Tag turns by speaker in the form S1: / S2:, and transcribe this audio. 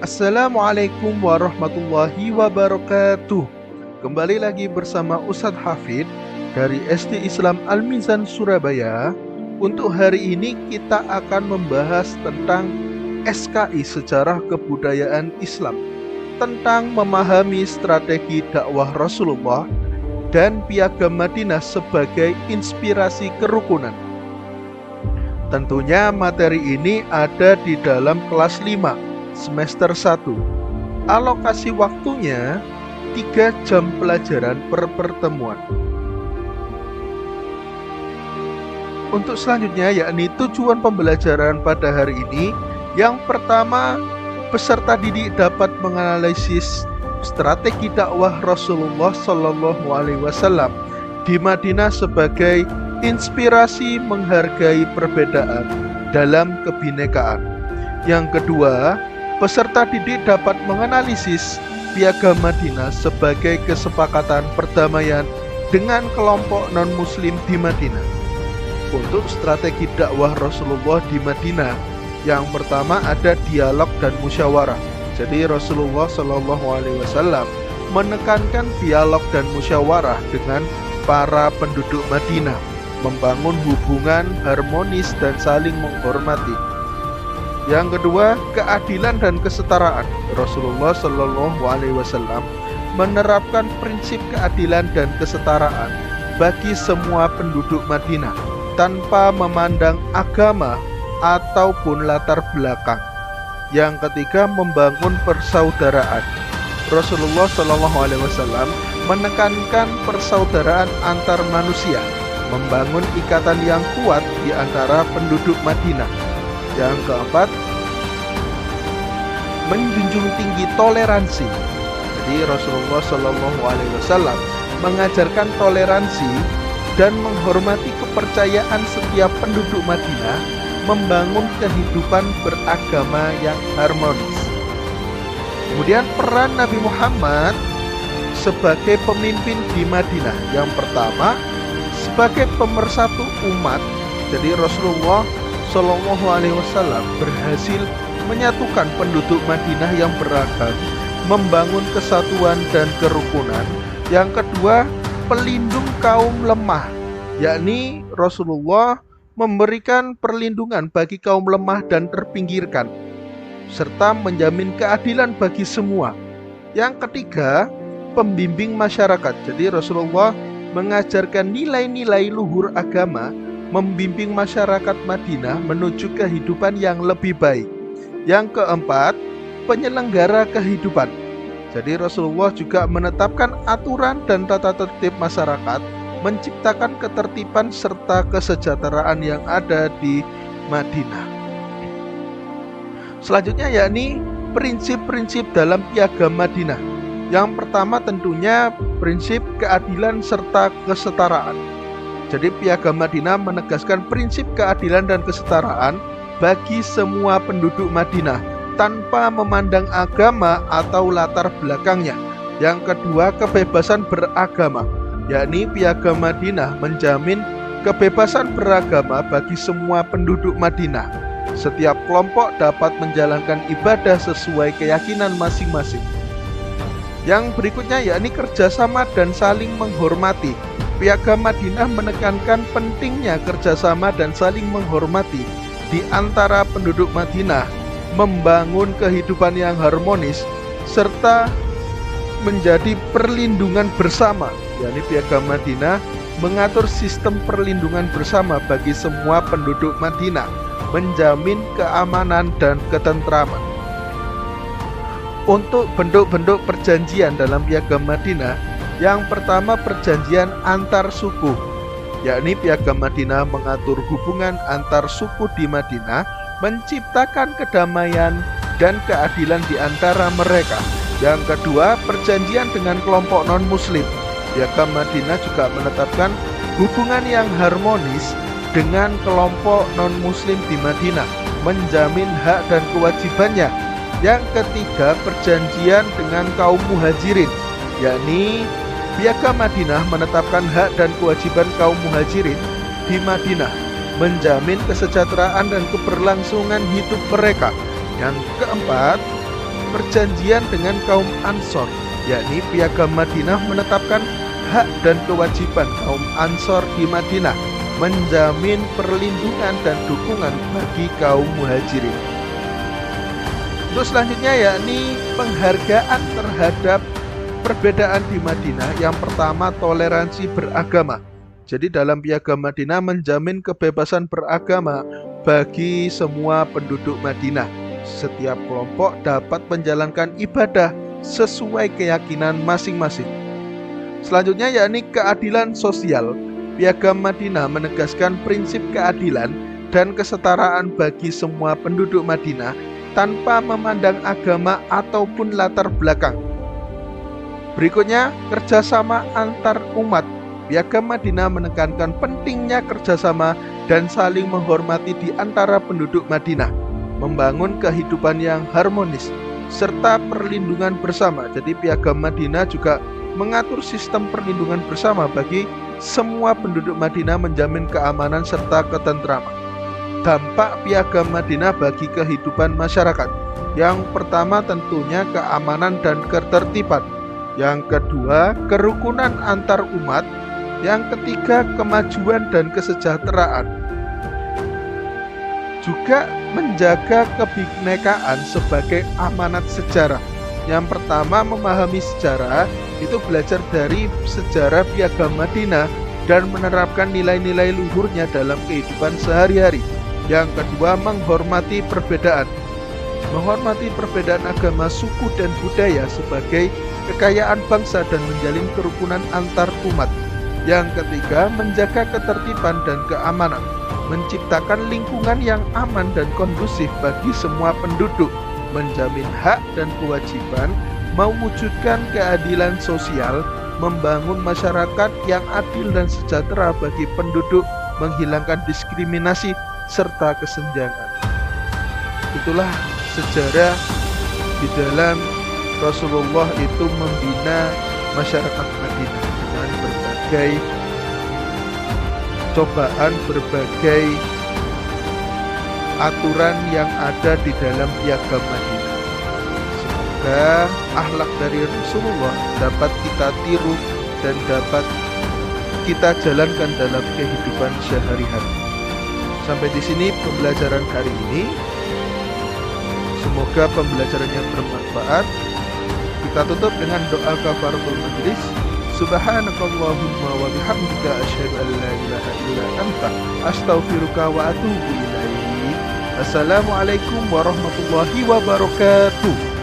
S1: Assalamualaikum warahmatullahi wabarakatuh. Kembali lagi bersama Ustadz Hafid dari SD Islam Al-Mizan Surabaya. Untuk hari ini kita akan membahas tentang SKI Sejarah Kebudayaan Islam, tentang memahami strategi dakwah Rasulullah dan Piagam Madinah sebagai inspirasi kerukunan. Tentunya materi ini ada di dalam kelas 5 semester 1. Alokasi waktunya 3 jam pelajaran per pertemuan. Untuk selanjutnya yakni tujuan pembelajaran pada hari ini. Yang pertama, peserta didik dapat menganalisis strategi dakwah Rasulullah Shallallahu Alaihi Wasallam di Madinah sebagai inspirasi menghargai perbedaan dalam kebinekaan. Yang kedua, peserta didik dapat menganalisis Piagam Madinah sebagai kesepakatan perdamaian dengan kelompok non-muslim di Madinah. Untuk strategi dakwah Rasulullah di Madinah, yang pertama ada dialog dan musyawarah. Jadi Rasulullah Shallallahu Alaihi Wasallam menekankan dialog dan musyawarah dengan para penduduk Madinah, membangun hubungan harmonis dan saling menghormati. Yang kedua, keadilan dan kesetaraan. Rasulullah Shallallahu Alaihi Wasallam menerapkan prinsip keadilan dan kesetaraan bagi semua penduduk Madinah tanpa memandang agama ataupun latar belakang. Yang ketiga, membangun persaudaraan. Rasulullah Shallallahu Alaihi Wasallam menekankan persaudaraan antar manusia, membangun ikatan yang kuat di antara penduduk Madinah. Yang keempat, menjunjung tinggi toleransi. Jadi Rasulullah Shallallahu Alaihi Wasallam mengajarkan toleransi dan menghormati kepercayaan setiap penduduk Madinah, membangun kehidupan beragama yang harmonis. Kemudian peran Nabi Muhammad sebagai pemimpin di Madinah. Yang pertama, sebagai pemersatu umat. Jadi Rasulullah Shallallahu Alaihi Wasallam berhasil menyatukan penduduk Madinah yang beragam, membangun kesatuan dan kerukunan. Yang kedua, pelindung kaum lemah, yakni Rasulullah memberikan perlindungan bagi kaum lemah dan terpinggirkan, serta menjamin keadilan bagi semua. Yang ketiga, pembimbing masyarakat. Jadi Rasulullah mengajarkan nilai-nilai luhur agama, membimbing masyarakat Madinah menuju kehidupan yang lebih baik. Yang keempat, penyelenggara kehidupan. Jadi Rasulullah juga menetapkan aturan dan tata tertib masyarakat, menciptakan ketertiban serta kesejahteraan yang ada di Madinah. Selanjutnya yakni prinsip-prinsip dalam Piagam Madinah. Yang pertama tentunya prinsip keadilan serta kesetaraan. Jadi Piagam Madinah menegaskan prinsip keadilan dan kesetaraan bagi semua penduduk Madinah tanpa memandang agama atau latar belakangnya. Yang kedua, kebebasan beragama, yakni Piagam Madinah menjamin kebebasan beragama bagi semua penduduk Madinah. Setiap kelompok dapat menjalankan ibadah sesuai keyakinan masing-masing. Yang berikutnya yakni kerjasama dan saling menghormati. Piagam Madinah menekankan pentingnya kerjasama dan saling menghormati di antara penduduk Madinah, membangun kehidupan yang harmonis, serta menjadi perlindungan bersama. yakni Piagam Madinah mengatur sistem perlindungan bersama bagi semua penduduk Madinah, menjamin keamanan dan ketentraman. Untuk bentuk-bentuk perjanjian dalam Piagam Madinah, yang pertama perjanjian antar suku, yakni Piagam Madinah mengatur hubungan antar suku di Madinah, menciptakan kedamaian dan keadilan di antara mereka. Yang kedua, perjanjian dengan kelompok non-muslim. Piagam Madinah juga menetapkan hubungan yang harmonis dengan kelompok non-muslim di Madinah, menjamin hak dan kewajibannya. Yang ketiga, perjanjian dengan kaum muhajirin, yakni Piagam Madinah menetapkan hak dan kewajiban kaum muhajirin di Madinah, menjamin kesejahteraan dan keberlangsungan hidup mereka. Yang keempat, perjanjian dengan kaum Ansor, yakni Piagam Madinah menetapkan hak dan kewajiban kaum Ansor di Madinah menjamin perlindungan dan dukungan bagi kaum Muhajirin. Untuk selanjutnya yakni penghargaan terhadap perbedaan di Madinah. Yang pertama, toleransi beragama. Jadi dalam Piagam Madinah menjamin kebebasan beragama bagi semua penduduk Madinah. Setiap kelompok dapat menjalankan ibadah sesuai keyakinan masing-masing. Selanjutnya yakni keadilan sosial. Piagam Madinah menegaskan prinsip keadilan dan kesetaraan bagi semua penduduk Madinah tanpa memandang agama ataupun latar belakang. Berikutnya, kerjasama antar umat. Piagam Madinah menekankan pentingnya kerjasama dan saling menghormati di antara penduduk Madinah, membangun kehidupan yang harmonis, serta perlindungan bersama. Jadi Piagam Madinah juga mengatur sistem perlindungan bersama bagi semua penduduk Madinah, menjamin keamanan serta ketentraman. Dampak Piagam Madinah bagi kehidupan masyarakat. Yang pertama tentunya keamanan dan ketertiban. Yang kedua, kerukunan antar umat. Yang ketiga, kemajuan dan kesejahteraan. Juga menjaga kebinekaan sebagai amanat sejarah. Yang pertama, memahami sejarah, itu belajar dari sejarah Piagam Madinah dan menerapkan nilai-nilai luhurnya dalam kehidupan sehari-hari. Yang kedua, menghormati perbedaan. Menghormati perbedaan agama, suku, dan budaya sebagai kekayaan bangsa dan menjalin kerukunan antar umat. Yang ketiga, menjaga ketertiban dan keamanan, menciptakan lingkungan yang aman dan kondusif bagi semua penduduk, menjamin hak dan kewajiban, mewujudkan keadilan sosial, membangun masyarakat yang adil dan sejahtera bagi penduduk, menghilangkan diskriminasi serta kesenjangan. Itulah sejarah di dalam Rasulullah itu membina masyarakat Madinah dengan berbagai cobaan, berbagai aturan yang ada di dalam Piagam Madinah. Semoga akhlak dari Rasulullah dapat kita tiru dan dapat kita jalankan dalam kehidupan sehari-hari. Sampai di sini pembelajaran kali ini. Semoga pembelajarannya bermanfaat. Kita tutup dengan doa kafaratul majlis. Subhanakallahumma wa bihamdika asyhadu an la ilaha illa anta astaghfiruka wa atubu ilaik. Assalamualaikum warahmatullahi wabarakatuh.